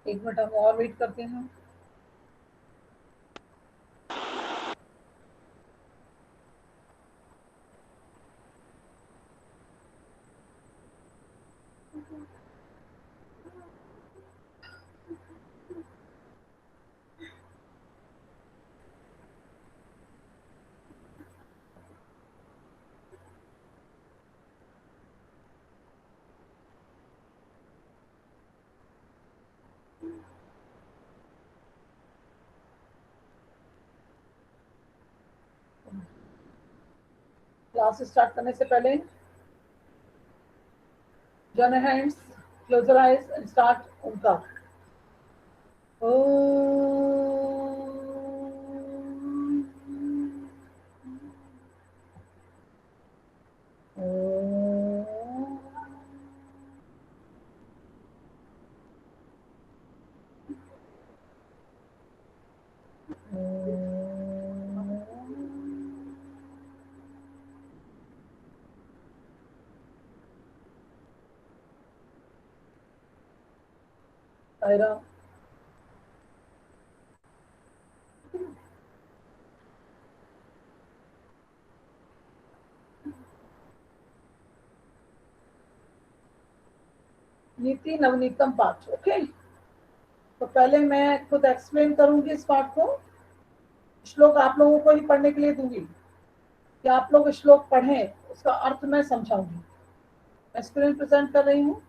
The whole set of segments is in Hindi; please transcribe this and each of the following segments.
एक मिनट हम और वेट करते हैं। क्लास स्टार्ट करने से पहले join your hands, close your eyes and start Omkar. Saira, नीति, नवनीतम पाठ। ओके, तो पहले मैं खुद एक्सप्लेन करूंगी इस पाठ को। श्लोक आप लोगों को ही पढ़ने के लिए दूंगी कि आप लोग श्लोक पढ़ें, उसका अर्थ मैं समझाऊंगी। मैं स्क्रीन प्रेजेंट कर रही हूँ।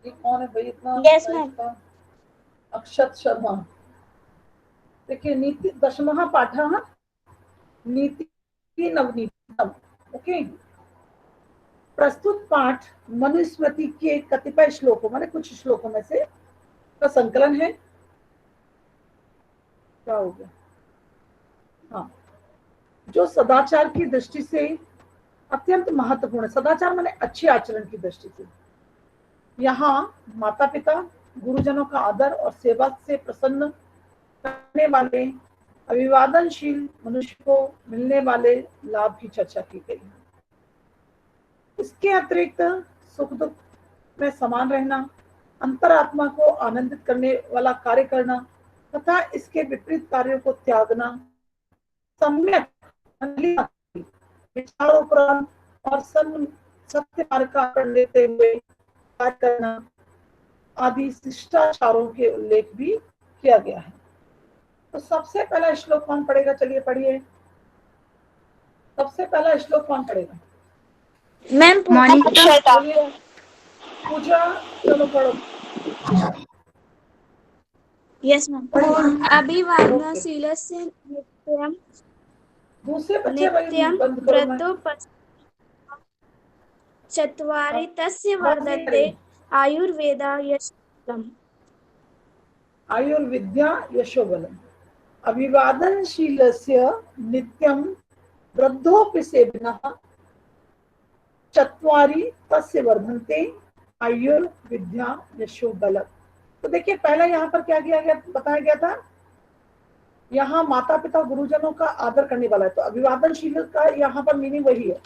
ये कौन है भाई इतना? Yes ma'am. अक्षत शर्मा। देखिए, नीति दशमः पाठः नीति नवनीतम। ओके, प्रस्तुत पाठ मनुस्मृति के कतिपय श्लोकों, माने कुछ श्लोकों में से का संकलन है। क्या हो गया? हाँ, जो सदाचार की दृष्टि से अत्यंत महत्वपूर्ण है। सदाचार माने अच्छे आचरण की दृष्टि से। यहाँ माता पिता, गुरुजनों का आदर और सेवा से प्रसन्न करने वाले अभिवादनशील मनुष्य को मिलने वाले लाभ की चर्चा की गई है। इसके अतिरिक्त सुख दुख में समान रहना, अंतरात्मा को आनंदित करने वाला कार्य करना तथा इसके विपरीत कार्यों को त्यागना, सम्यक विचारोपरांत और सत्य मार्ग का आचरण लेते हुए कार्य करना आदि शिष्टाचारों के उल्लेख भी किया गया है। तो सबसे पहला श्लोक कौन पढ़ेगा? चलिए पढ़िए। सबसे पहला श्लोक कौन पढ़ेगा? मैम पूजा, चलो पढ़ो। Yes ma'am. अभिवादनशीलस्य नित्यं दूसरे बच्चे भाई नित्यं बंद करो। मैं चत्वारि तस्य आवाज नहीं आ वर्धन्ते रही। आयुर्वेदा यशोबलम्। आयुर्विद्या यशोबलम्। अभिवादनशीलस्य नित्यं वृद्धोऽपि सेविनः चत्वारि तस्य वर्धन्ते आयुर्विद्या यशोबलम्। तो देखिए, पहले यहाँ पर क्या किया गया, बताया गया था, यहाँ माता पिता गुरुजनों का आदर करने वाला है। तो अभिवादनशील का यहाँ पर मीनिंग वही है,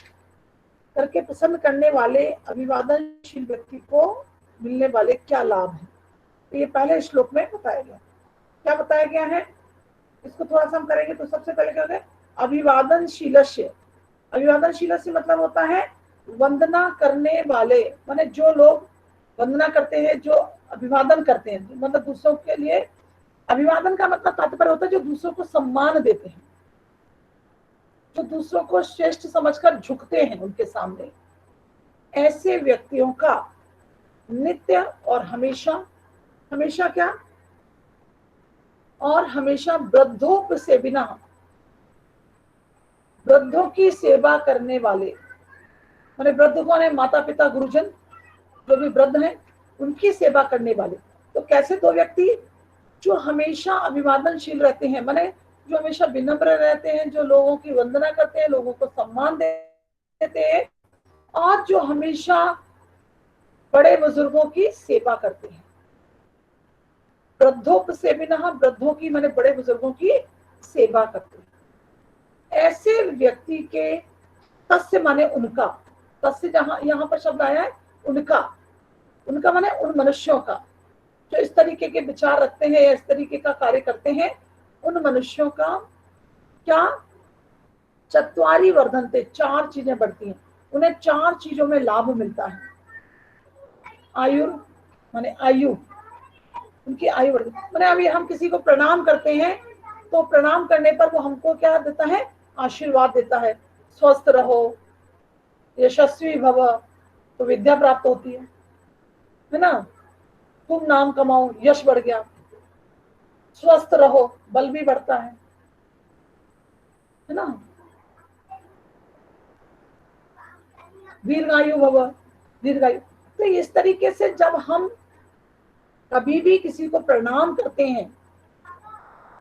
करके प्रसन्न करने वाले अभिवादनशील व्यक्ति को मिलने वाले क्या लाभ हैं। तो ये पहले श्लोक में बताया गया। क्या बताया गया है, इसको थोड़ा सा हम करेंगे। तो सबसे पहले क्या होगा, अभिवादनशीलस्य। अभिवादनशीलस्य मतलब होता है वंदना करने वाले, माने जो लोग वंदना करते हैं, जो अभिवादन करते हैं, मतलब दूसरों के लिए अभिवादन का मतलब तात्पर्य होता है जो दूसरों को सम्मान देते हैं, जो दूसरों को श्रेष्ठ समझकर झुकते हैं उनके सामने। ऐसे व्यक्तियों का नित्य और हमेशा, हमेशा क्या, और हमेशा वृद्धों से बिना, वृद्धों की सेवा करने वाले, माने वृद्ध कौन है, माता पिता गुरुजन, जो भी वृद्ध हैं उनकी सेवा करने वाले। तो कैसे दो व्यक्ति, जो हमेशा अभिवादनशील रहते हैं, माने जो हमेशा विनम्र रहते हैं, जो लोगों की वंदना करते हैं, लोगों को सम्मान देते हैं, और जो हमेशा बड़े बुजुर्गों की सेवा करते हैं। वृद्धों से बिना, वृद्धों की माने बड़े बुजुर्गों की सेवा करते हैं। ऐसे व्यक्ति के, तस्य माने उनका, तस्य जहां यहाँ पर शब्द आया है उनका, उनका माने उन मनुष्यों का जो इस तरीके के विचार रखते हैं या इस तरीके का कार्य करते हैं, उन मनुष्यों का क्या, चत्वारी वर्धनते, चार चीजें बढ़ती हैं, उन्हें चार चीजों में लाभ मिलता है। आयु माने आयु, उनकी आयु बढ़ती, माने अभी हम किसी को प्रणाम करते हैं तो प्रणाम करने पर वो हमको क्या देता है, आशीर्वाद देता है, स्वस्थ रहो, यशस्वी भव, तो विद्या प्राप्त होती है ना, तुम नाम कमाओ, यश बढ़ गया, स्वस्थ रहो, बल भी बढ़ता है ना, दीर्घायु भव, दीर्घायु। तो इस तरीके से जब हम कभी भी किसी को प्रणाम करते हैं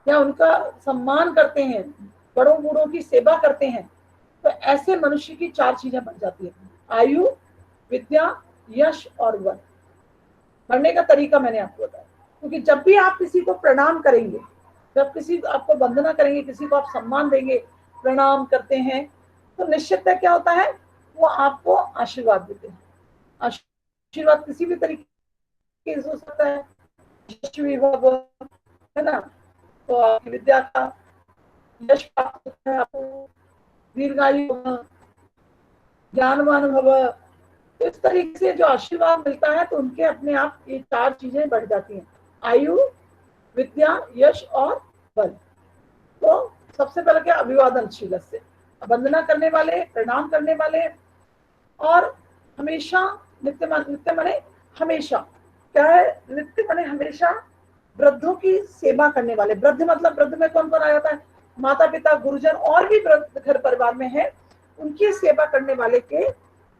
या उनका सम्मान करते हैं, बड़ों बूढ़ों की सेवा करते हैं, तो ऐसे मनुष्य की चार चीजें बन जाती है, आयु, विद्या, यश और बल। बढ़ने का तरीका मैंने आपको बताया, क्योंकि जब भी आप किसी को प्रणाम करेंगे, जब किसी आपको वंदना करेंगे, किसी को आप सम्मान देंगे, प्रणाम करते हैं, तो निश्चित क्या होता है, वो आपको आशीर्वाद देते हैं। आशीर्वाद किसी भी तरीके से हो सकता है, है ना, तो आपकी विद्या का यश प्राप्त होता है, आपको दीर्घायु, ज्ञानवान भव, इस तरीके से जो आशीर्वाद मिलता है, तो उनके अपने आप ये चार चीजें बढ़ जाती हैं, आयु, विद्या, यश और बल। तो सबसे पहले क्या, अभिवादनशील से, वंदना करने वाले, प्रणाम करने वाले, और हमेशा, नित्य माने हमेशा, क्या है, नित्य माने हमेशा वृद्धों की सेवा करने वाले। वृद्ध मतलब वृद्ध में कौन कौन आ जाता है, माता पिता गुरुजन और भी वृद्ध घर परिवार में है, उनकी सेवा करने वाले के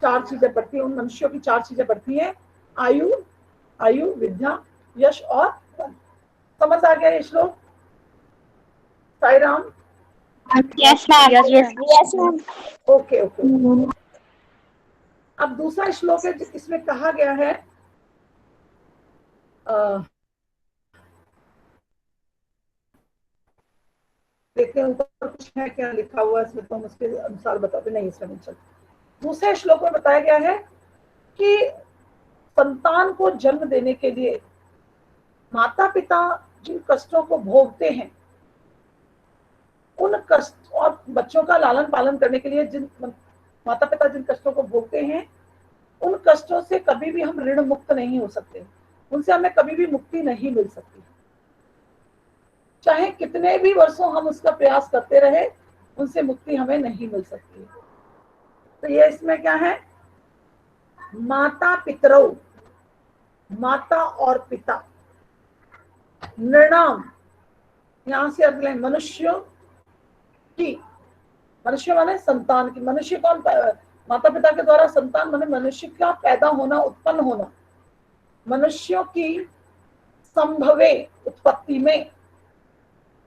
चार चीजें बढ़ती हैं, उन मनुष्यों की चार चीजें बढ़ती हैं, आयु, आयु, विद्या, यश और बल। समझ आ गया ये श्लोक, Sai Ram? Yes ma'am, yes ma'am. Okay okay. अब दूसरा श्लोक है, इसमें कहा गया है, देखते हैं ऊपर कुछ है क्या लिखा हुआ है इसमें, तो हम उसके अनुसार बताते, नहीं इसमें नहीं चलता। दूसरे श्लोक में बताया गया है कि संतान को जन्म देने के लिए माता पिता जिन कष्टों को भोगते हैं, उन कष्ट, और बच्चों का लालन पालन करने के लिए जिन माता पिता जिन कष्टों को भोगते हैं, उन कष्टों से कभी भी हम ऋण मुक्त नहीं हो सकते, उनसे हमें कभी भी मुक्ति नहीं मिल सकती, चाहे कितने भी वर्षों हम उसका प्रयास करते रहे, उनसे मुक्ति हमें नहीं मिल सकती। तो ये इसमें क्या है, माता पितरौ, माता और पिता, नृणाम, यहां से अर्थ लें मनुष्यों की, मनुष्य माने संतान की, मनुष्य कौन, माता पिता के द्वारा संतान माने मनुष्य का पैदा होना, उत्पन्न होना, मनुष्यों की संभवे, उत्पत्ति में,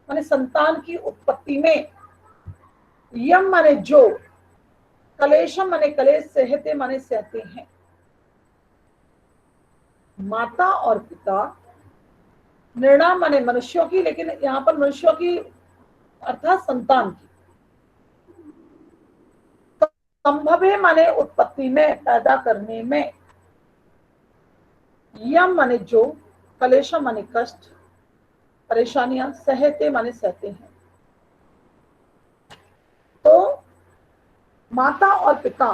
माने संतान की उत्पत्ति में, यम माने जो, कलेशम माने कलेश, सहते माने सहते हैं। माता और पिता, नृणाम माने मनुष्यों की, लेकिन यहाँ पर मनुष्यों की अर्थात संतान की, संभवे माने उत्पत्ति में, पैदा करने में, यम माने जो, कलेशम माने कष्ट, परेशानियां, सहते माने सहते हैं। माता और पिता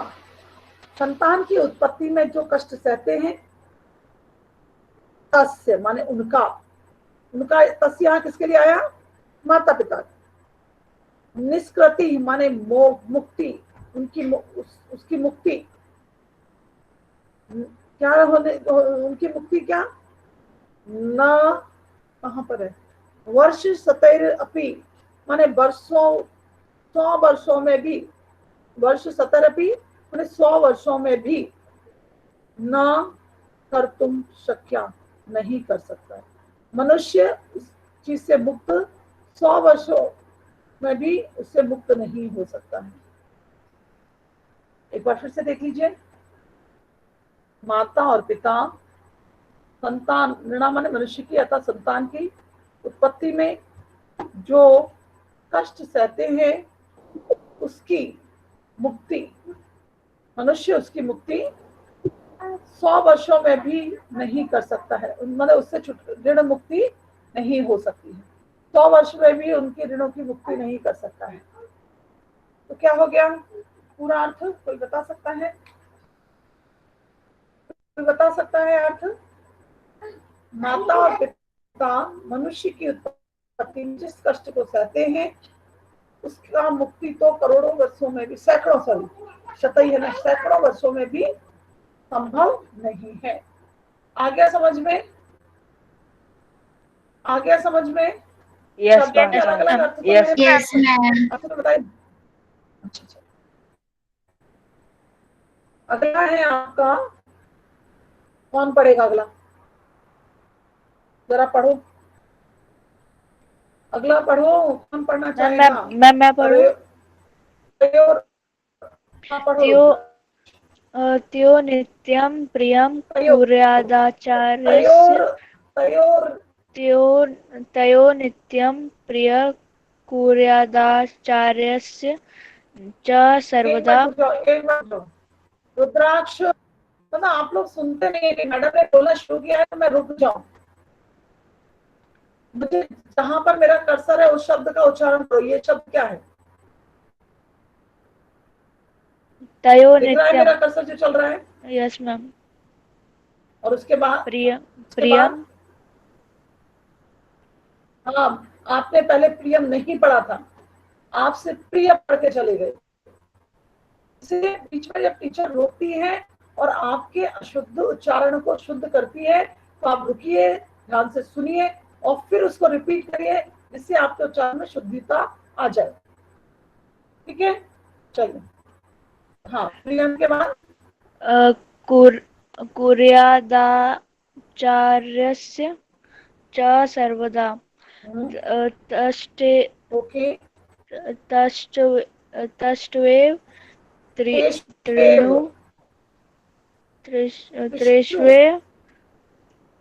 संतान की उत्पत्ति में जो कष्ट सहते हैं, तस्य माने उनका, उनका तस्य यहाँ किसके लिए आया? माता पिता। निष्कृति माने मुक्ति, उनकी उसकी मुक्ति क्या होने, उनकी मुक्ति क्या न, कहां पर है, वर्ष सतैर अपि माने वर्षों, 100 वर्षों में भी, वर्ष सतर अपि माने 100 वर्षों में भी न कर तुम शक्या नहीं कर सकता है। मनुष्य इस चीज से मुक्त 100 वर्षों में भी उससे मुक्त नहीं हो सकता है। एक बार फिर से देख लीजिए, माता और पिता संतान, नृणा माने मनुष्य की अर्थात संतान की उत्पत्ति में जो कष्ट सहते हैं उसकी मुक्ति, मनुष्य उसकी मुक्ति 100 वर्षों में भी नहीं कर सकता है, मतलब उससे ऋण मुक्ति नहीं हो सकती है, 100 वर्ष में भी उनकी ऋणों की मुक्ति नहीं कर सकता है। तो क्या हो गया पूरा अर्थ? कोई बता सकता है? कोई बता सकता है अर्थ? माता और पिता मनुष्य की उत्पत्ति में जिस कष्ट को सहते हैं उसका मुक्ति तो करोड़ों वर्षों में भी, सैकड़ों, सॉरी शतई है ना, सैकड़ों वर्षों में भी संभव नहीं है। आ गया समझ में? आ गया समझ में? शब्दों के अलग अलग अर्थ तो Yes, ma'am. अर्थ तो बताइए। अच्छा, अगला है आपका, कौन पढ़ेगा अगला? जरा पढ़ो, अगला पढ़ो, कौन पढ़ना चाहेगा? मैं पढ़ूं? त्यो नित्यं प्रियं कुर्यादाचार्यस्य, तयो नित्यं प्रिय कुर्यादाचार्यस्य च सर्वदा। रुद्राक्ष, मतलब आप लोग सुनते नहीं है, मैडम ने बोलना शुरू किया है तो मैं रुक जाऊं, मुझे जहां पर मेरा कर्सर है उस शब्द का उच्चारण करो। ये शब्द क्या है? तयो दिख रहा है मेरा कर्सर जो चल रहा है? Yes ma'am. और उसके बाद प्रियम, हाँ, आपने पहले प्रियम नहीं पढ़ा था, आप सिर्फ प्रिय पढ़ के चले गए। इसे बीच में जब टीचर रोकती है और आपके अशुद्ध उच्चारण को शुद्ध करती है तो आप रुकिए, ध्यान से सुनिए और फिर उसको रिपीट करिए जिससे आपके उच्चारण में शुद्धता आ जाए। ठीक है, चलिए। हाँ, प्रियम के बाद कुर्यादाचार्यस्य च सर्वदा। तष्टवेव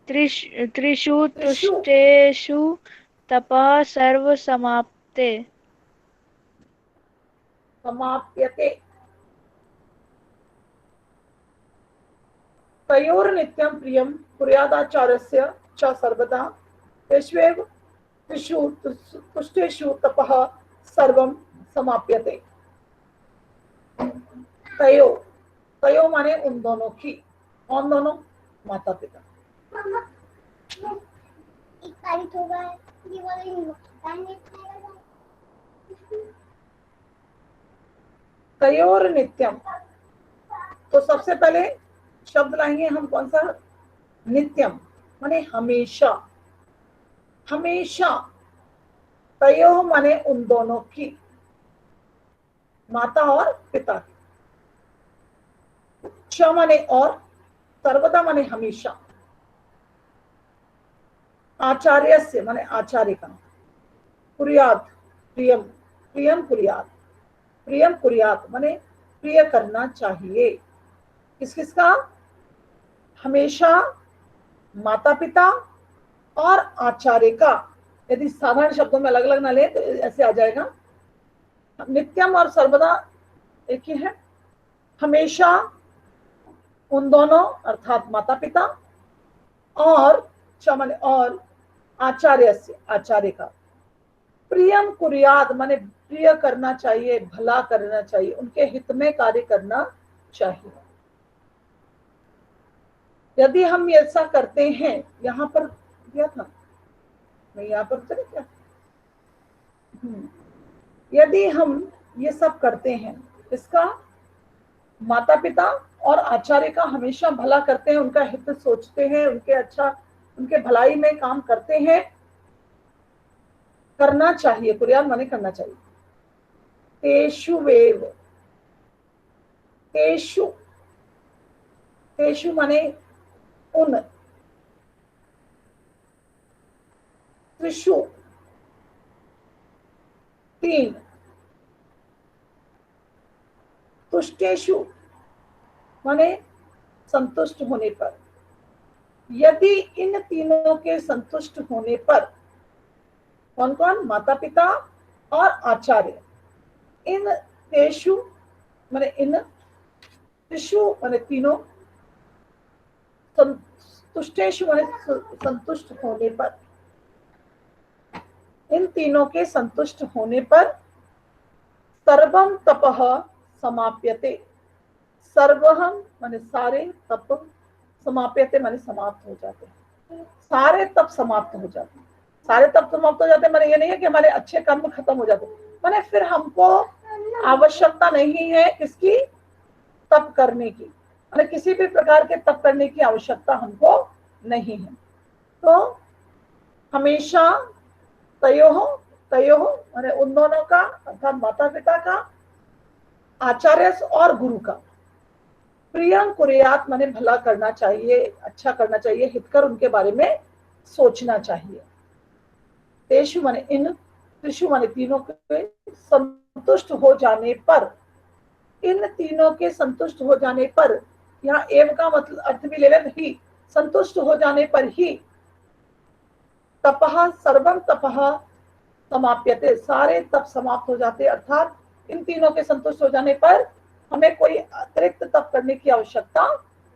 त्रिषु तुष्टेषु तपः सर्वसमाप्ते। समाप्यते। तयोर नित्यं प्रियं कुर्यादाचार्यस्य च सर्वदा तेष्वेव त्रिषु तुष्टेषु तपः सर्वं समाप्यते। तयो, तयो माने उन दोनों की, कौन दोनों? माता पिता। तयोर नित्यम, तो सबसे पहले शब्द लाएंगे हम कौन सा? नित्यम माने हमेशा, हमेशा। तयो माने उन दोनों की, माता और पिता की। च माने और, सर्वदा माने हमेशा। आचार्य से माने आचार्य का। कुर्यात प्रियम, प्रियम कुर्यात, प्रियम कुर्यात माने प्रिय करना चाहिए। किस किस का? हमेशा, माता पिता और आचार्य का। यदि साधारण शब्दों में अलग अलग ना ले तो ऐसे आ जाएगा। नित्यम और सर्वदा एक ही है। हमेशा उन दोनों अर्थात माता पिता, और चमन और आचार्य से, आचार्य का। प्रियम कुर्याद माने प्रिय करना चाहिए, भला करना चाहिए, उनके हित में कार्य करना चाहिए। यदि हम ऐसा करते हैं, यहाँ पर दिया था, नहीं यहाँ पर चले क्या, यदि हम ये सब करते हैं, इसका माता पिता और आचार्य का हमेशा भला करते हैं, उनका हित सोचते हैं, उनके अच्छा, उनके भलाई में काम करते हैं, करना चाहिए, कुर्याद माने करना चाहिए। तेषु वेव, तेषु, तेषु माने उन, त्रिषु तीन, तुष्टेषु माने संतुष्ट होने पर, यदि इन तीनों के संतुष्ट होने पर, कौन कौन, माता पिता और आचार्य, इन तेषु माने इन, त्रिषु माने तीनों, तुष्टेषु माने संतुष्ट होने पर, इन तीनों के संतुष्ट होने पर सर्वम तपः समाप्यते, सर्वहम माने सारे, तप समाप्यते माने समाप्त हो जाते हैं, सारे तप समाप्त हो जाते हैं। सारे तप समाप्त हो जाते हैं माने ये नहीं है कि हमारे अच्छे कर्म खत्म हो जाते, माने फिर हमको आवश्यकता नहीं है किसकी, तप करने की, माने किसी भी प्रकार के तप करने की आवश्यकता हमको नहीं है। तो हमेशा तयोः, तयोः माने उन दोनों का, अर्थात माता पिता का, आचार्य और गुरु का, प्रियम कुर्यात माने भला करना चाहिए, अच्छा करना चाहिए, हितकर उनके बारे में सोचना चाहिए। तेषु माने इन, त्रिषु माने तीनों के संतुष्ट हो जाने पर, इन तीनों के संतुष्ट हो जाने पर, यहाँ एव का मतलब अर्थ भी ले लें, ही, संतुष्ट हो जाने पर ही, तपः सर्वम तपः समाप्यते, सारे तप समाप्त हो जाते, अर्थात इन तीनों के संतुष्ट हो जाने पर हमें कोई अतिरिक्त तप करने की आवश्यकता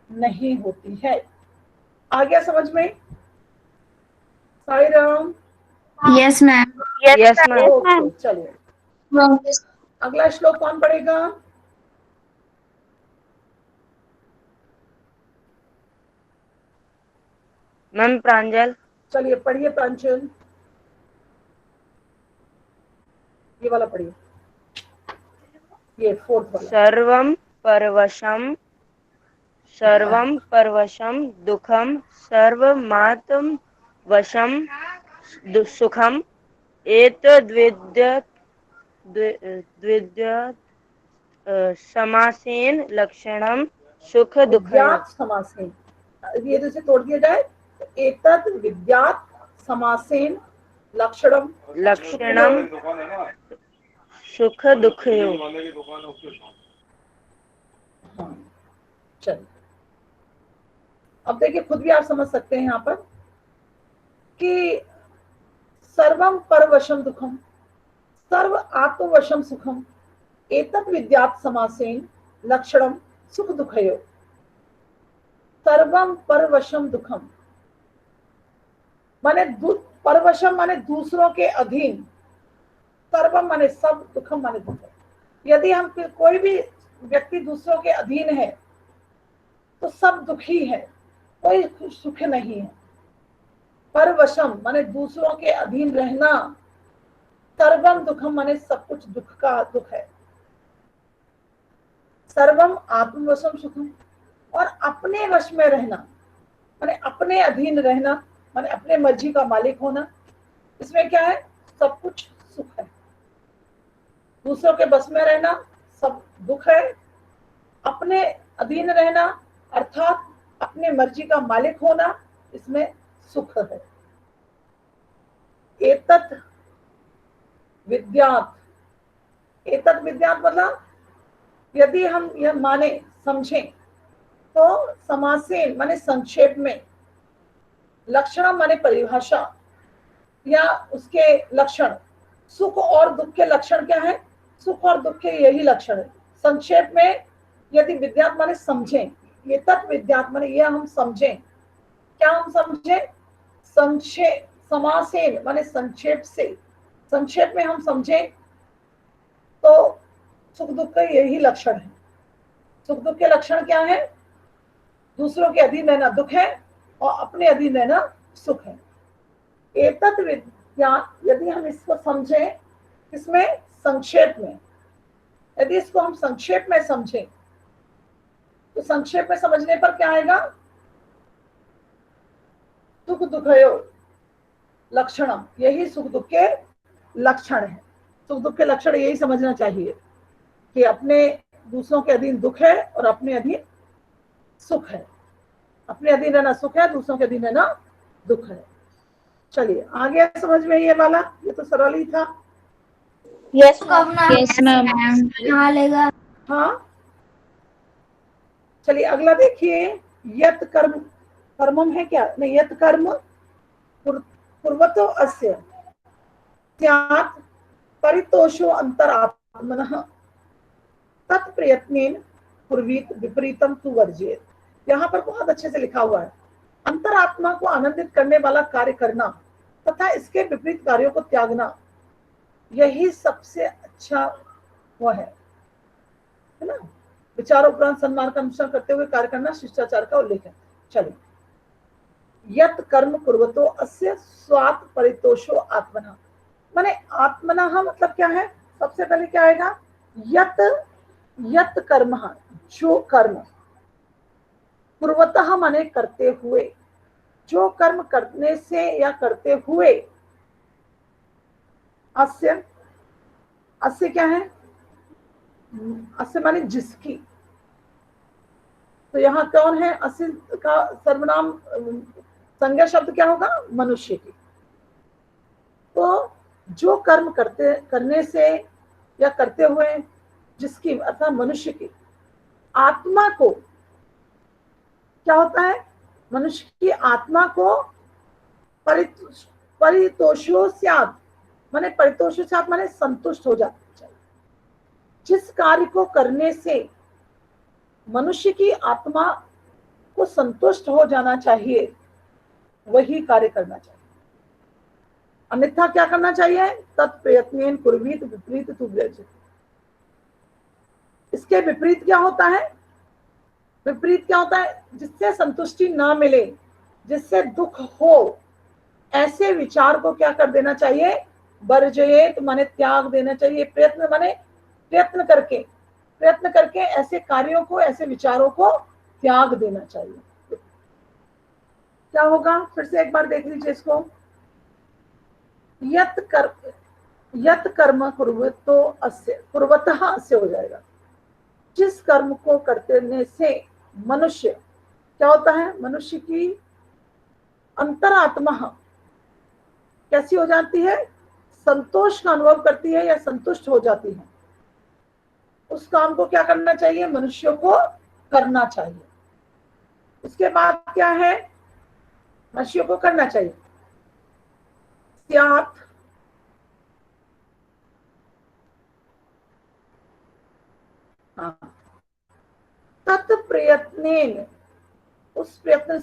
नहीं होती है। आ गया समझ में? Sai Ram. Yes ma'am. Yes ma'am. चलिए अगला श्लोक कौन पढ़ेगा? मैम प्रांजल। चलिए पढ़िए प्रांजल, ये वाला पढ़िए, ये फोर्थ वाला। सर्वं परवशं दुःखं सर्वमात्म वशं सुखम एतद्विद्यत् समासेन लक्षणम सुख दुःखयोः। समासेन, ये जैसे तोड़ दिया जाए, एतद् विद्यात् समासेन लक्षणम सुख दुःखयोः। चलिए अब देखिए, खुद भी आप समझ सकते हैं यहाँ पर कि सर्वम परवशम दुखम, सर्व आत्मवशम सुखम, एतत् विद्यात् समासेन लक्षणम सुख दुःखयोः। सर्वम परवशम दुखम माने परवशम माने दूसरों के अधीन, सर्वम माने सब, दुखम माने दुख। यदि हम कोई भी व्यक्ति दूसरों के अधीन है तो सब दुखी है, कोई सुख नहीं है। परवशम माने दूसरों के अधीन रहना, सर्वम दुखम माने सब कुछ दुख का दुख है। सर्वम आत्मवशम सुखम, और अपने वश में रहना माने अपने अधीन रहना, माने अपने मर्जी का मालिक होना, इसमें क्या है, सब कुछ सुख है। दूसरों के बस में रहना सब दुख है, अपने अधीन रहना अर्थात अपने मर्जी का मालिक होना, इसमें सुख है। एतत् विद्यात्, एतत् विद्यात् मतलब यदि हम यह माने समझें तो समासेन माने संक्षेप में, लक्षण माने परिभाषा या उसके लक्षण, सुख और दुख के लक्षण क्या है, सुख और दुख के यही लक्षण है। संक्षेप में यदि विद्यात् माने समझें, ये तत् विद्यात् माने यह हम समझें, क्या हम समझें, संक्षेप, समासेन माने संक्षेप से, संक्षेप में हम समझें तो सुख दुख का यही लक्षण है। सुख दुख के लक्षण क्या है? दूसरों के अधीन रहना दुख है और अपने अधीन रहना सुख है। एतत् विज्ञान, यदि हम इसको समझें, इसमें संक्षेप में, यदि इसको हम संक्षेप में समझें तो संक्षेप में समझने पर क्या आएगा? सुख दुखयो लक्षणम, यही सुख दुख के लक्षण है। सुख दुख के लक्षण यही समझना चाहिए कि अपने दूसरों के अधीन दुख है और अपने अधीन सुख है। अपने अधीन रहना सुख है, दूसरों के अधीन रहना दुख है। चलिए आगे समझ में ये वाला, ये तो सरल ही था। Yes ma'am. हाँ, चलिए अगला देखिए। यत कर्म, कर्मम है क्या? नहीं, यत कर्म पूर्वतो अस्य स्यात् परितोषो अंतरात्मनः तत्प्रयत्नेन कुर्वीत विपरीतम तु वर्जेत। यहाँ पर बहुत अच्छे से लिखा हुआ है, अंतरात्मा को आनंदित करने वाला कार्य करना तथा इसके विपरीत कार्यों को त्यागना, यही सबसे अच्छा वो है ना। विचार उपरांत सन्मान का अनुसरण करते हुए कार्य करना शिष्टाचार का उल्लेख है। चलिए, यत कर्म कुर्वतो अस्य स्वात् परितोषो आत्मना, माने आत्मना मतलब क्या है? सबसे पहले क्या आएगा? यत कर्म, जो कर्म, कुर्वतः माने करते हुए, जो कर्म करने से या करते हुए, अस्य, अस्य क्या है? अस्य माने जिसकी। तो यहाँ कौन है? अस्य का सर्वनाम संज्ञा शब्द क्या होगा? मनुष्य की। तो जो कर्म करने से या करते हुए जिसकी, अर्थात मनुष्य की आत्मा को क्या होता है? मनुष्य की आत्मा को परितोषो स्यात्, माने परितोषो स्यात् माने संतुष्ट हो जाना चाहिए। जिस कार्य को करने से मनुष्य की आत्मा को संतुष्ट हो जाना चाहिए, वही कार्य करना चाहिए। अन्यथा क्या करना चाहिए? तत्प्रयत्नेन कुर्वीत विपरीत तु वर्जेत। इसके विपरीत क्या होता है? विपरीत क्या होता है? जिससे संतुष्टि ना मिले, जिससे दुख हो, ऐसे विचार को क्या कर देना चाहिए? वर्जयेत माने त्याग देना चाहिए। प्रयत्न माने प्रयत्न करके ऐसे कार्यों को, ऐसे विचारों को त्याग देना चाहिए। क्या होगा? फिर से एक बार देख लीजिए इसको। यत कर्म कुर्वतो अस्य, कुर्वतः अस्य हो जाएगा। जिस कर्म को करने से मनुष्य क्या होता है? मनुष्य की अंतरात्मा कैसी हो जाती है? संतोष का अनुभव करती है या संतुष्ट हो जाती है। उस काम को क्या करना चाहिए? मनुष्य को करना चाहिए। उसके बाद क्या है? मनुष्य को करना चाहिए। स्यात्, तत्प्रयत्नेन, उस प्रयत्न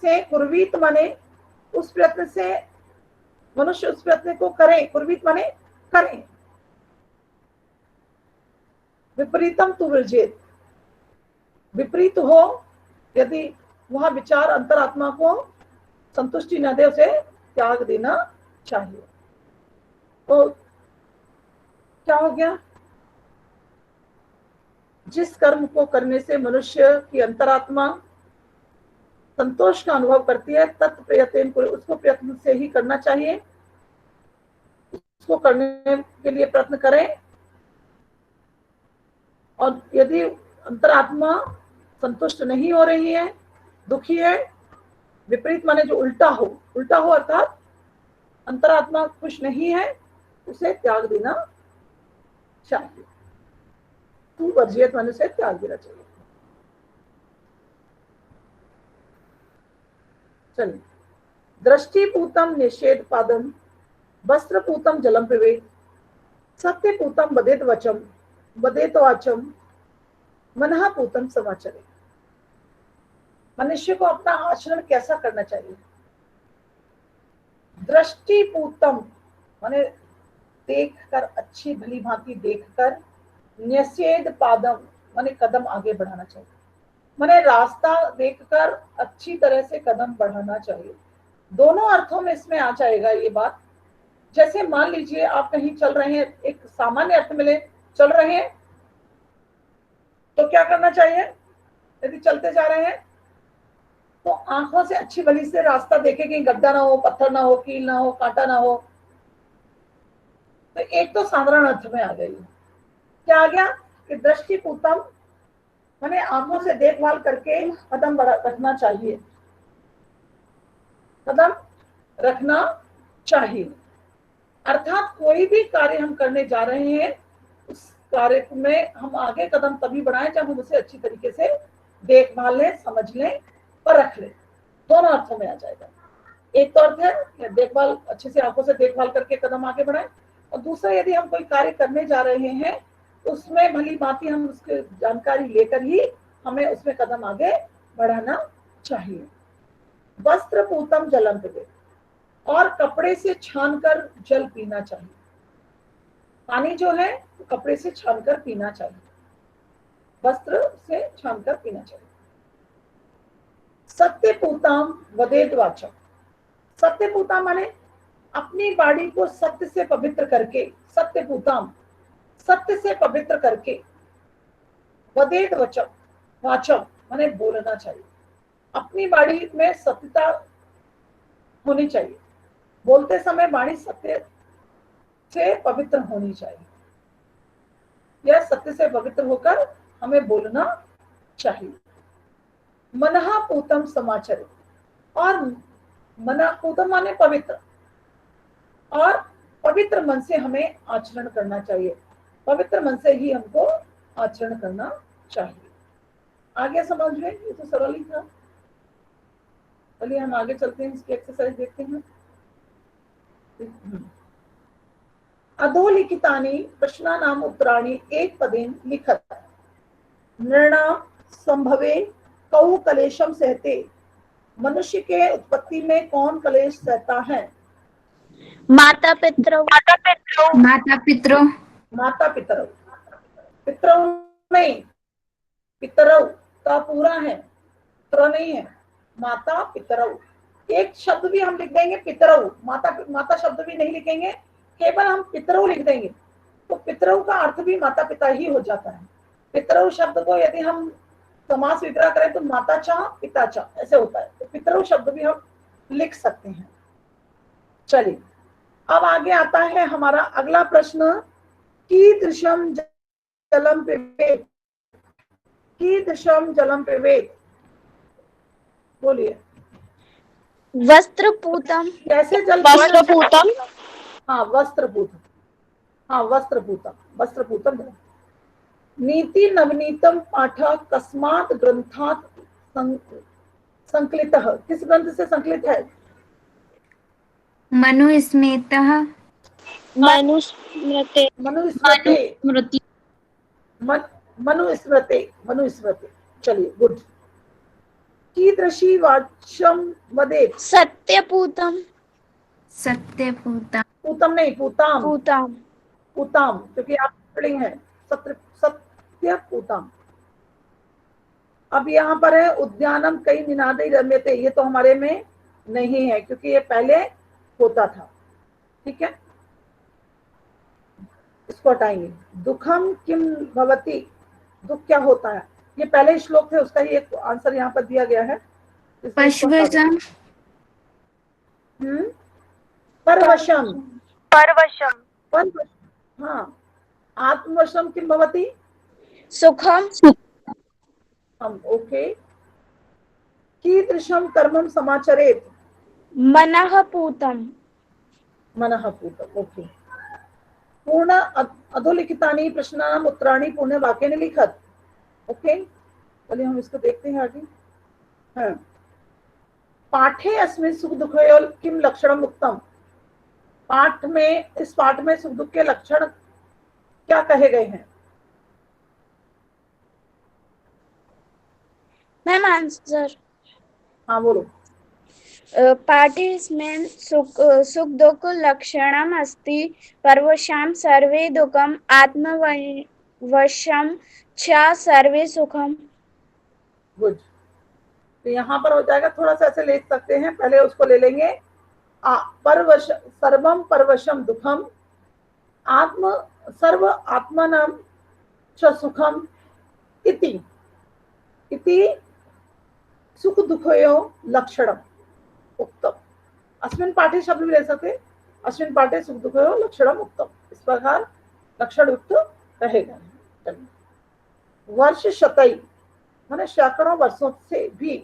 से कुर्वीत माने उस प्रयत्न से मनुष्य उस प्रयत्न को करे, कुर्वीत माने करें, विपरीतम तु वर्जेत, विपरीत हो यदि वह विचार अंतरात्मा को संतुष्टि न दे, उसे त्याग देना चाहिए। तो क्या हो गया? जिस कर्म को करने से मनुष्य की अंतरात्मा संतोष का अनुभव करती है, तत्प्रयत्न, उसको प्रयत्न से ही करना चाहिए, उसको करने के लिए प्रयत्न करें। और यदि अंतरात्मा संतुष्ट नहीं हो रही है, दुखी है, विपरीत माने जो उल्टा हो अर्थात अंतरात्मा खुश नहीं है, उसे त्याग देना चाहिए। तू वर्जियत माने से त्याग देना चाहिए। चलिए, दृष्टिपूतम निषेध पादम, वस्त्रपूतम जलम पिबेत, सत्यपूतम वदेत वचम, वदेत वाचम, मनः पूतम समाचरे। मनुष्य को अपना आचरण कैसा करना चाहिए? दृष्टिपूतम माने देखकर, अच्छी भली भांति देखकर, न्यसेद पादम माने कदम आगे बढ़ाना चाहिए, माने रास्ता देखकर अच्छी तरह से कदम बढ़ाना चाहिए। दोनों अर्थों में इसमें आ जाएगा ये बात। जैसे मान लीजिए आप कहीं चल रहे हैं, एक सामान्य अर्थ में चल रहे हैं, तो क्या करना चाहिए? यदि चलते जा रहे हैं तो आंखों से अच्छी भली से रास्ता देखें, कहीं गड्ढा ना हो, पत्थर ना हो, कील ना हो, कांटा ना हो। तो एक तो साधारण अर्थ में आ गई, क्या आ गया कि दृष्टिपूतम माने आंखों से देखभाल करके कदम रखना चाहिए, कदम रखना चाहिए। अर्थात कोई भी कार्य हम करने जा रहे हैं, उस कार्य में हम आगे कदम तभी बढ़ाएं जब हम उसे अच्छी तरीके से देखभाल लें, समझ लें, परख लें। दोनों अर्थों में आ जाएगा। एक तो अर्थ है देखभाल, अच्छे से आंखों से देखभाल करके कदम आगे बढ़ाएं, और दूसरा यदि हम कोई कार्य करने जा रहे हैं उसमें भली भांति हम उसकी जानकारी लेकर ही हमें उसमें कदम आगे बढ़ाना चाहिए। वस्त्र पूतम जलम पिबेत, और कपड़े से छानकर जल पीना चाहिए। पानी जो है तो कपड़े से छानकर पीना चाहिए, वस्त्र से छानकर पीना चाहिए। सत्यपूताम वदेत वाचम, सत्यपूता माने अपनी वाणी को सत्य से पवित्र करके, सत्यपूताम सत्य से पवित्र करके, वदेत वचम वाचम माने बोलना चाहिए। अपनी वाणी में सत्यता होनी चाहिए, बोलते समय वाणी सत्य से पवित्र होनी चाहिए, यह सत्य से पवित्र होकर हमें बोलना चाहिए। मनहा पूतम समाचरित, और मना पूतम माने पवित्र, और पवित्र मन से हमें आचरण करना चाहिए, पवित्र मन से ही हमको आचरण करना चाहिए। आगे समझ में, ये तो सरल ही था। चलिए हम आगे चलते हैं, इसकी एक्सरसाइज देखते हैं। अधोलिखितानि प्रश्नानाम उत्तराणि एक पदेन लिखत, नृणाम संभवे कौ कलेशम सहते, मनुष्य के उत्पत्ति में कौन कलेश सहता है? माता पितरौ। माता पितरौ। माता पितरौ, पितरौ नहीं, पितरौ का पूरा है, पितर नहीं है, माता पितरौ। एक शब्द भी हम लिख देंगे पितरौ, माता माता शब्द भी नहीं लिखेंगे, केवल हम पितरौ लिख देंगे, तो पितरौ का अर्थ भी माता पिता ही हो जाता है। पितरौ शब्द को यदि हम समास विग्रह करें तो माता चा पिता चा ऐसे होता है, तो पितरौ शब्द भी हम लिख सकते हैं। चलिए अब आगे आता है हमारा अगला प्रश्न, कीदृशम जलम पिबेत, कीदृशम जलम पिबेत, बोलिए। वस्त्रपूतम। कैसे जल वस्त्रपूतम। हाँ वस्त्रपूतम, हाँ वस्त्रपूतम, वस्त्रपूतम। नीति नवनीतम पाठ कस्मात् ग्रंथात् संकलितः, किस ग्रंथ से संकलित है? मनुस्मृतः। मनुस्मृते। मनुस्मृते, मनुस्मृति। मनुस्मृते, मनुस्मृते। चलिए गुड। कीदृशी वाच्यम वदेत, सत्यपूतम। सत्यपूता। पूतम नहीं, पूताम, पूताम। पूताम क्योंकि आप पुल्लिंग है, सत्य सत्य पूताम। अब यहाँ पर है उद्यानम कई निनादे रम्यते, ये तो हमारे में नहीं है क्योंकि ये पहले होता था, ठीक है, इसको हटाएंगे। दुखम किम भवति, दुख क्या होता है, ये पहले श्लोक थे, उसका ही एक आंसर यहाँ पर दिया गया है। पशवशम। परवशम, परवशम। हाँ, आत्मवशम किम भवति, सुखम। हम ओके। कीदृशम कर्मम समाचरेत, मनः पूतम। मनः पूतम, ओके। पूर्ण अधोलिखितानि प्रश्नानाम उत्तराणि पूर्ण वाक्येन लिखत, ओके। चलिए हम इसको देखते हैं आगे। हाँ, पाठे अस्मिन् सुख दुःखयोः किम लक्षणम उक्तम, पाठ में, इस पाठ में सुख दुख के लक्षण क्या कहे गए हैं? Ma'am answer. हाँ बोलो। पाठेऽस्मिन् सुख दुःख लक्षणम् अस्ति पर्वशां सर्वे दुःखम् आत्मवशं च सर्वे सुखम। गुड। तो यहाँ पर हो जाएगा, थोड़ा सा ऐसे लिख सकते हैं, पहले उसको ले लेंगे। परवश सर्वम परवशम दुखम आत्म सर्व आत्मनम च सुखम इति सुख दुखयो लक्षणम उक्तम। अस्मिन् पाठे शब्द भी ले सकते, अस्मिन् पाठे सुख दुखयो लक्षणम उक्तम, इस प्रकार लक्षण युक्त रहेगा। वर्ष शतई माने सैकड़ों वर्षों से भी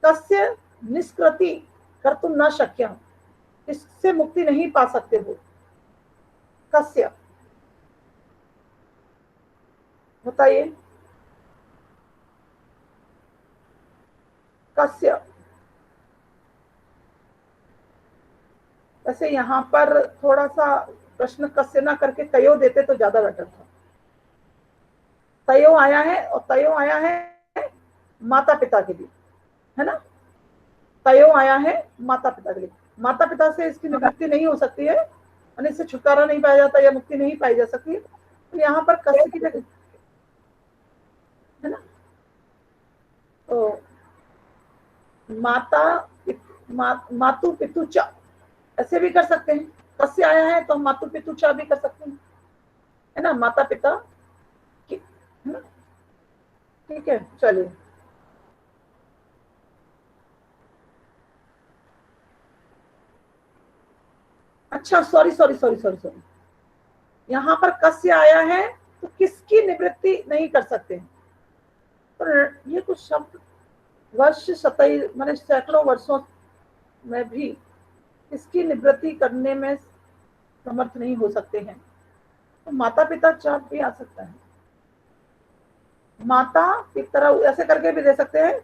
कस्य निष्कृति कर्तुं न शक्यम, इससे मुक्ति नहीं पा सकते हो। कस्य बताइए, कस्य। वैसे यहाँ पर थोड़ा सा प्रश्न कस्य ना करके तयो देते तो ज्यादा बेटर था। तयो आया है और तयो आया है माता पिता के लिए, है ना। तयो आया है माता पिता के लिए, माता पिता से इसकी निवृत्ति नहीं हो सकती है, और इससे छुटकारा नहीं पाया जाता या मुक्ति नहीं पाई जा सकती, तो यहाँ पर कस्य की जगह, है ना। तो मातु पितु च ऐसे भी कर सकते हैं। कस्य आया है तो मातु पितु च भी कर सकते हैं, है ना, माता पिता की, है ना। ठीक है, चलिए। अच्छा, सॉरी, यहाँ पर कस्य आया है तो किसकी निवृत्ति नहीं कर सकते, तो ये कुछ शब्द वर्ष शतई माने सैकड़ों वर्षों में भी इसकी निवृत्ति करने में समर्थ नहीं हो सकते हैं, तो माता पिता चाप भी आ सकता है। माता पितरौ ऐसे करके भी दे सकते हैं।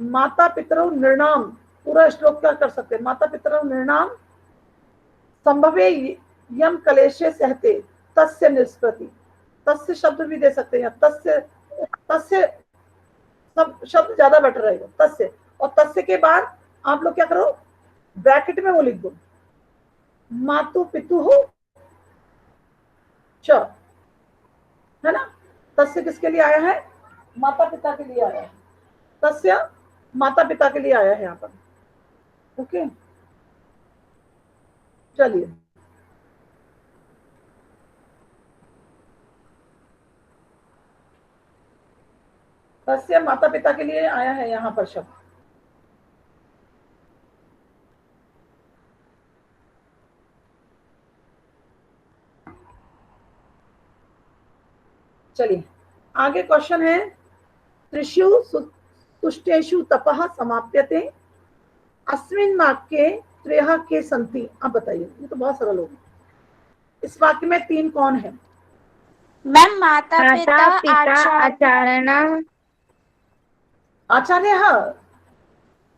माता पितरौ निर्णाम, पूरा श्लोक क्या कर सकते हैं, माता पितरौ निर्णाम संभवे यम कलेशे सहते तस्य निष्कृति, तस्य शब्द भी दे सकते हैं। तस्य सब शब्द ज्यादा बेटर रहेगा, तस्य। और तस्य के बाद आप लोग क्या करो, ब्रैकेट में वो लिख दो, मातु पितु हो च, है ना। तस्य किसके लिए आया है, माता पिता के लिए आया है, तस्य माता पिता के लिए आया है यहाँ पर। ओके, चलिए। तस्य माता पिता के लिए आया है यहाँ पर शब्द। चलिए आगे क्वेश्चन है, त्रिषु तुष्टेषु तपः समाप्यते अस्मिन् वाक्ये त्रयः के सन्ति। आप बताइए, ये तो बहुत सरल होगा। इस वाक्य में तीन कौन है? मैम माता पिता आचार्य। आचार्य।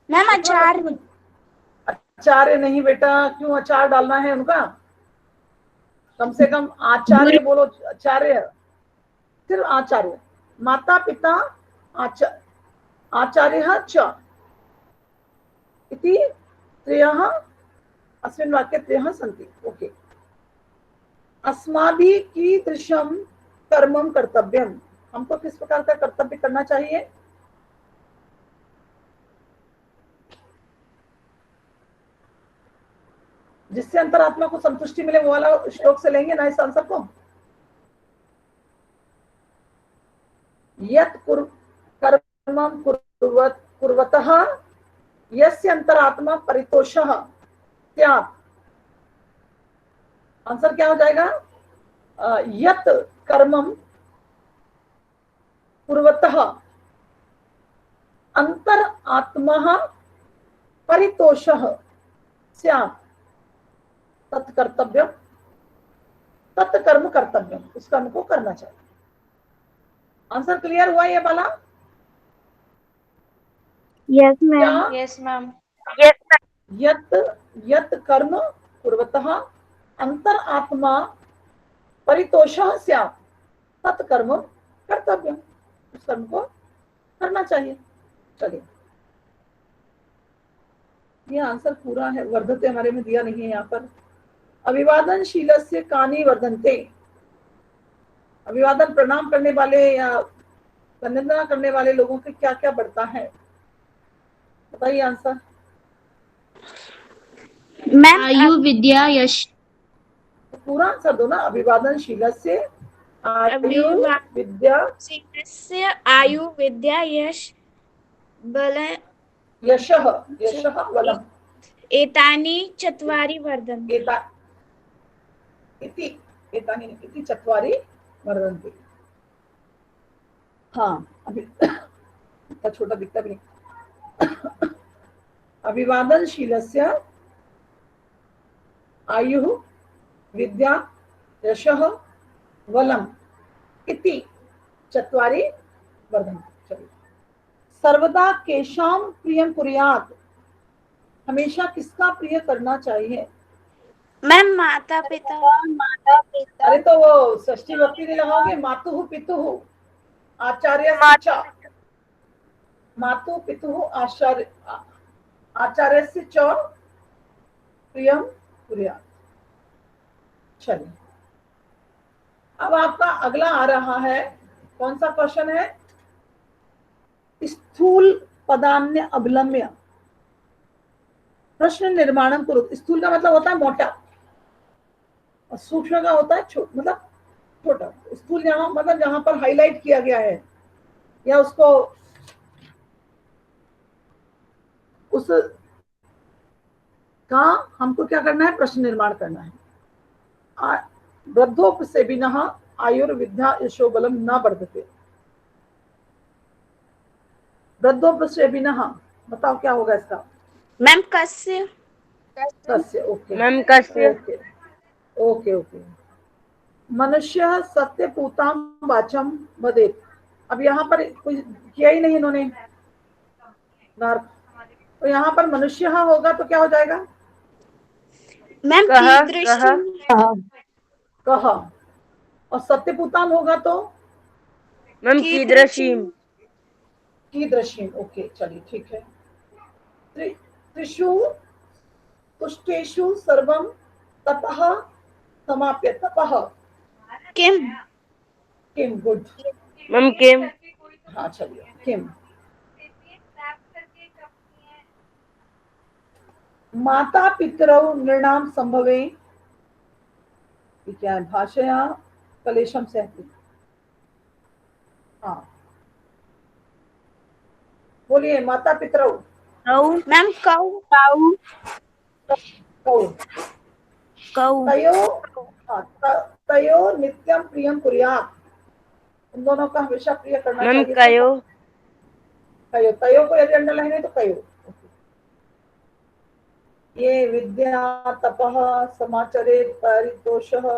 मैम आचार्य। आचार्य नहीं बेटा, क्यों आचार डालना है उनका, कम से कम आचार्य बोलो, आचार्य सिर्फ आचार्य। माता पिता आचार्य च इति त्रयः अस्मिन् वाक्ये त्रयः सन्ति। ओके, अस्माभिः कीदृशं कर्मं कर्तव्यम, हमको किस प्रकार का कर्तव्य करना चाहिए? जिससे अंतरात्मा को संतुष्टि मिले, वो वाला श्लोक से लेंगे ना इस आंसर को। यत् कर्मं कुर्वतः यस्य अंतरात्मा परितोषः स्यात्। आंसर क्या हो जाएगा? यत् कर्मं कुर्वतः अंतर आत्मा परितोषः स्यात् तत्कर्तव्यम, तत्कर्म कर्तव्यम, उस कर्म को करना चाहिए। आंसर क्लियर हुआ ये वाला? Yes ma'am. Yes ma'am. यत् कर्म कुर्वतः अंतर आत्मा परितोषः स्यात् तत्कर्म कर्तव्यम, उस कर्म को करना चाहिए। चलिए ये आंसर पूरा है, वर्धते हमारे में दिया नहीं है यहाँ पर। अभिवादनशीलस्य कानि वर्धन्ते, अभिवादन प्रणाम करने वाले या वंदना करने वाले लोगों के क्या क्या बढ़ता है, बताइए आंसर। मैम आयु विद्या यश। पूरा आंसर दो ना, अभिवादनशीलस्य आयु विद्या शीलस्य आयु विद्या यश बल यशः, यशः बलम्, एतानि चत्वारि वर्धन्ते। एतानि इति चत्वारि वर्धन्ते। हाँ, अभी इतना छोटा दिखता भी नहीं। अभिवादनशीलस्य आयुः विद्या यशः बलम् इति चत्वारि वर्धन्ते। चलिए, सर्वदा केशां प्रियं कुर्यात्, हमेशा किसका प्रिय करना चाहिए। मैम माता पिता। अरे तो वो षष्ठी विभक्ति नहीं लगाओगे, मातुः पितुः आचार्यस्य च, मातुः पितुः आचार्यस्य च प्रियं कुर्यात्। चलिए, अब आपका अगला आ रहा है, कौन सा क्वेश्चन है, स्थूल पदान्य अवलंब्य प्रश्न निर्माणम करो। स्थूल का मतलब होता है मोटा, और सूक्ष्म का होता है मतलब छोटा। स्थूल जहां मतलब जहां पर हाईलाइट किया गया है, या उसको उस का हमको क्या करना है, प्रश्न निर्माण करना है। वृद्धोपसेविनः आयुर्विद्या यशो बलम न वर्धते। वृद्धोपसेविनः, बताओ क्या होगा इसका। मैम कस्य। कस्य, ओके मैम कस्य। Okay okay okay. मनुष्य सत्यपूतां वाचम वदेत। अब यहाँ पर कुछ किया ही नहीं इन्होंने, तो यहाँ पर मनुष्य होगा तो क्या हो जाएगा, मैम कह, और सत्यपूतां होगा तो मैम कीदृशीम। कीदृशीम, ओके चलिए ठीक है। त्रिषु तुष्टेषु सर्वं तपः समाप्य, तपः किम। किम, गुड। मैम किम। हाँ चलिए, किम। माता पितरौ नृणाम संभवे, क्या है, भाषया कलेशम सहती। हाँ बोलिए, माता पितरौ। मैम कौ। कौ कौ। तयो, हाँ, तयो नित्यम प्रियम कुर्यात्, उन दोनों का हमेशा प्रिय करना मैम चाहिए। कयो। कयो, तयो को यदि अंडरलाइन है तो कयो। ये विद्या तपः समाचरे परितोषः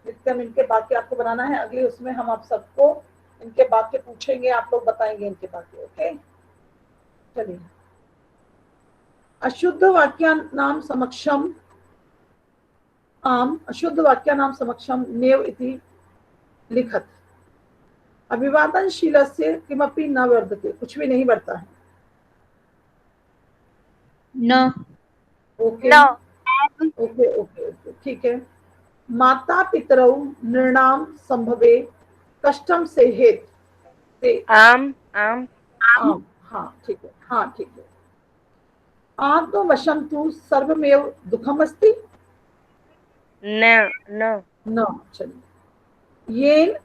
नित्यम, इनके वाक्य आपको बनाना है। अगले उसमें हम आप सबको इनके वाक्य पूछेंगे, आप लोग बताएंगे इनके वाक्य, ओके। चलिए, अशुद्ध वाक्यानां समक्षम आम, अशुद्ध वाक्यानां समक्षम नेव इति लिखत। अभिवादनशीलस्य किमपि न वर्धते, कुछ भी नहीं बढ़ता है। न। ओके ओके ओके ओके, ठीक है। माता पितरौ नृणाम संभवे कष्टम से हेत से आम आम आम, हाँ ठीक है, हाँ ठीक है। आत्मवशं तु सर्वमेव दुखम अस्ति न न। न। चलिए, येन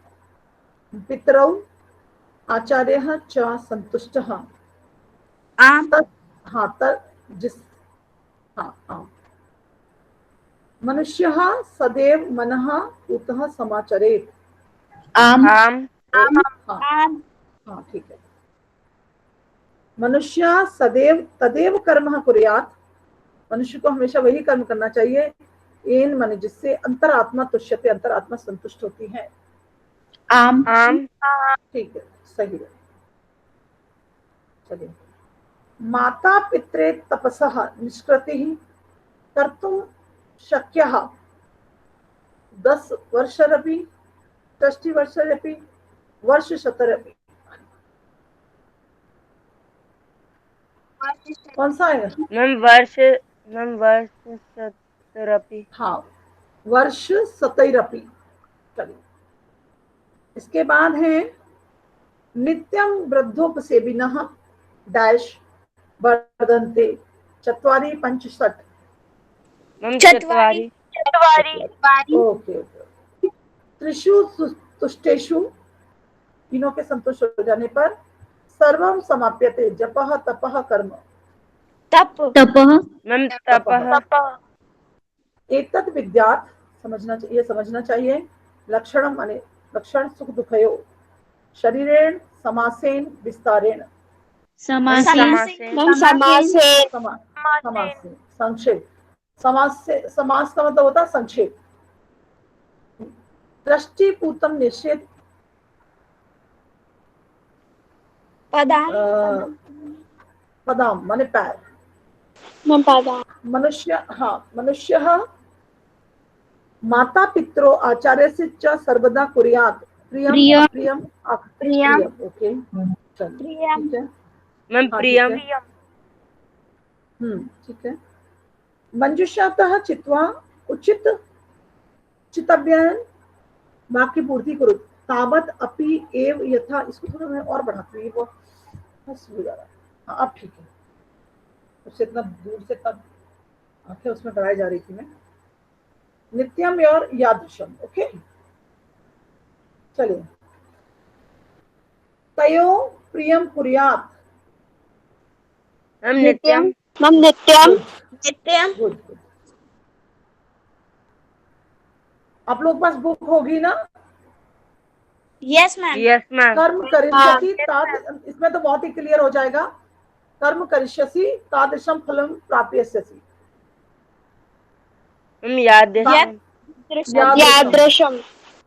पितरौ आचार्यः च संतुष्टः आम। हाँ जिस, हाँ हाँ। मनुष्यः सदैव मनः पूतः समाचरेत्। आम। आम हाँ हाँ ठीक है। मनुष्य सदैव तदेव कर्म कुर्यात्, मनुष्य को हमेशा वही कर्म करना चाहिए। एन मन, जिससे अंतरात्मा तुष्यते, अंतरात्मा संतुष्ट होती है। आम। आम ठीक है, सही है। चलिए, माता पित्रे तपसः निष्कृतिः कर्तुं शक्यः 10 वर्षरपि, षष्टिवर्षरपि, वर्षशतरपि। कौन सा है? मैम वर्ष सतरपी। हाँ, वर्ष सतैरपि। चलिए, इसके बाद है नित्यं वृद्धोपसेविनः डैश वर्धन्ते चत्वारि पंच षट्। मैम चत्वारी। Okay okay. त्रिषु तुष्टेषु, तीनों के संतुष्ट हो जाने पर सर्वम समाप्यते जपः तपः कर्म। तपः मैम तपः। एतद् विद्यात्, समझना चाहिए। लक्षणम माने लक्षण सुख दुखयो शरीरेण समासेन विस्तारेण। समासेन समासेन संक्षेप। समास का मतलब होता है संक्षेप। दृष्टिपूतम निषेध पदाम माने पैर। मनुष्य माता पितरो आचार्य से च सर्वदा कुर्यात् प्रियम प्रियम अप्रियम अप्रियम। ओके, चलिए, ठीक है। मैम हाँ, प्रियम। ठीक है। ठीक है। मंजुषातः चित्वा उचित चितव्यं वाक्य पूर्ति करो। तावत अपि एव यथा, इसको थोड़ा मैं और बढ़ाती हूँ, वो बस हो जा रहा है। हाँ, अब ठीक है। उससे इतना दूर से तब आंखें उसमें बढ़ाई जा रही थी मैं। नित्यम और यादृशम। ओके, चलिए। तयो प्रियम कुर्यात्। मैम नित्यम। Good good. आप लोग पास बुक होगी ना? Yes ma'am. Yes ma'am. कर्म करिष्यसि ताद, इसमें तो बहुत ही क्लियर हो जाएगा। कर्म करिष्यसि तादृशम फलम प्राप्यस्यसि। मैम यादृशम। यादृशम।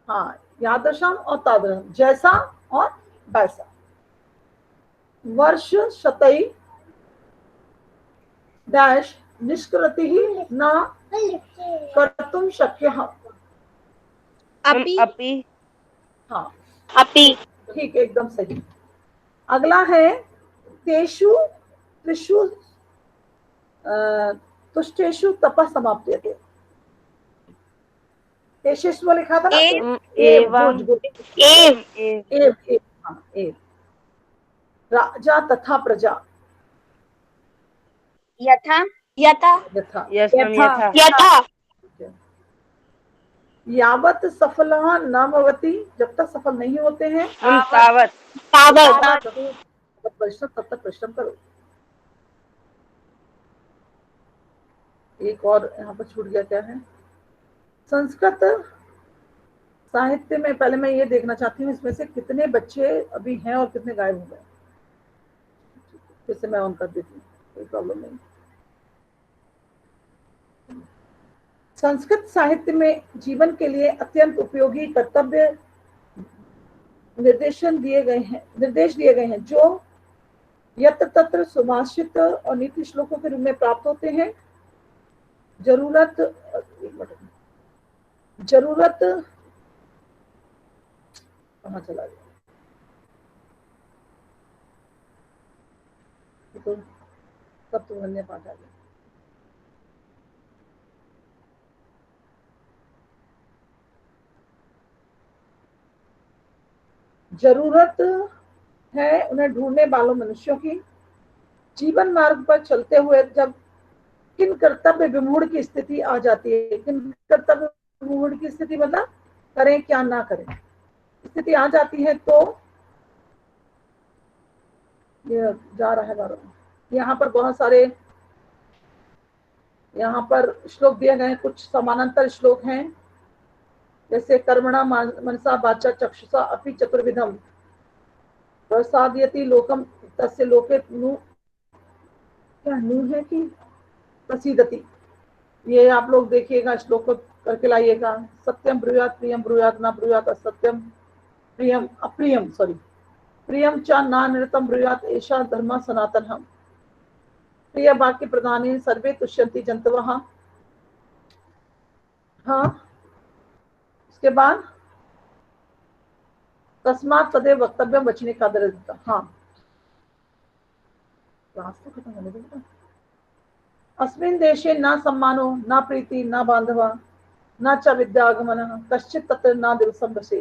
हाँ, यादृशम और तादृशम, जैसा और वैसा। वर्ष शतई डैश निष्कृति न कर्तुम शक्यः। मैम अपि। हाँ, ठीक है, एकदम सही। अगला है तेषु त्रिषु तुष्टेषु तपः समाप्यते। तेषु लिखा था ना? एवं। एव, हाँ, एव। राजा तथा प्रजा। यथा यथा। यस मैम यथा। यावत सफलः न भवति, जब तक सफल नहीं होते हैं। मैम तावत। परिश्रम, तब तक परिश्रम करो। एक और यहाँ पर छूट गया, क्या है? संस्कृत साहित्य में पहले मैं ये देखना चाहती हूँ इसमें से कितने बच्चे अभी हैं और कितने गायब हो गए। फिर से मैं ऑन कर देती हूँ, कोई प्रॉब्लम नहीं। संस्कृत साहित्य में जीवन के लिए अत्यंत उपयोगी कर्तव्य निर्देश दिए गए हैं, जो यत्र तत्र सुभाषित और नीति श्लोकों के रूप में प्राप्त होते हैं। जरूरत कहाँ चला गया? तो सब तो धन्य पाठ आ गया। जरूरत है उन्हें ढूंढने वालों मनुष्यों की। जीवन मार्ग पर चलते हुए जब किन कर्तव्य विमूढ़ की स्थिति आ जाती है, किन कर्तव्य विमूढ़ की स्थिति मतलब करें क्या ना करें स्थिति आ जाती है, तो ये जा रहा है बारों। यहाँ पर बहुत सारे यहाँ पर श्लोक दिए गए हैं, कुछ समानांतर श्लोक हैं, जैसे कर्मणा मनसा वाचा चक्षुषा अपि चतुर्विधम प्रसादयति लोकम तस्य लोके नु, क्या नु है कि प्रसीदति। ये आप लोग देखिएगा, श्लोक को करके लाइएगा। सत्यम ब्रूयात प्रियम ब्रूयात ना ब्रूयात असत्यम प्रियम अप्रियम, सॉरी, प्रियम च ना निरतम ब्रूयात एषा धर्म सनातनः। प्रिय वाक्य प्रधाने सर्वे तुष्यन्ति जंतवः। हाँ, उसके बाद तस्मात् तदेव वक्तव्यम वचने का दरिद्रता। हाँ, क्लास तो खत्म होने दो बेटा। अस्मिन् देशे न सम्मानो न प्रीति न बांधवा न च विद्यागमन कश्चित तत्र न दिवसम बसे।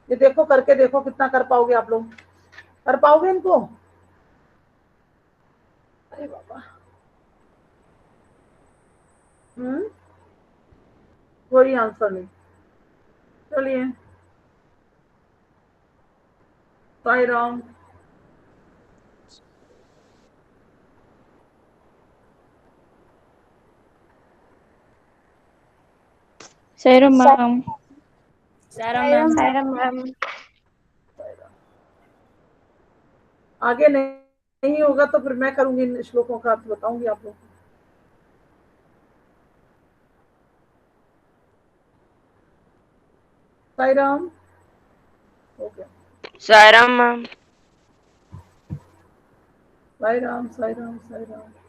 ये देखो, करके देखो कितना कर पाओगे आप लोग, कर पाओगे इनको? अरे बाबा, कोई आंसर नहीं। चलिए, साई राम। साईराम मैम। साईराम मैम। आगे नहीं होगा तो फिर मैं करूंगी, इन श्लोकों का अर्थ बताऊंगी आप लोग को। साई राम। हो गया। साई राम मैम। साई राम, साई राम, साई राम।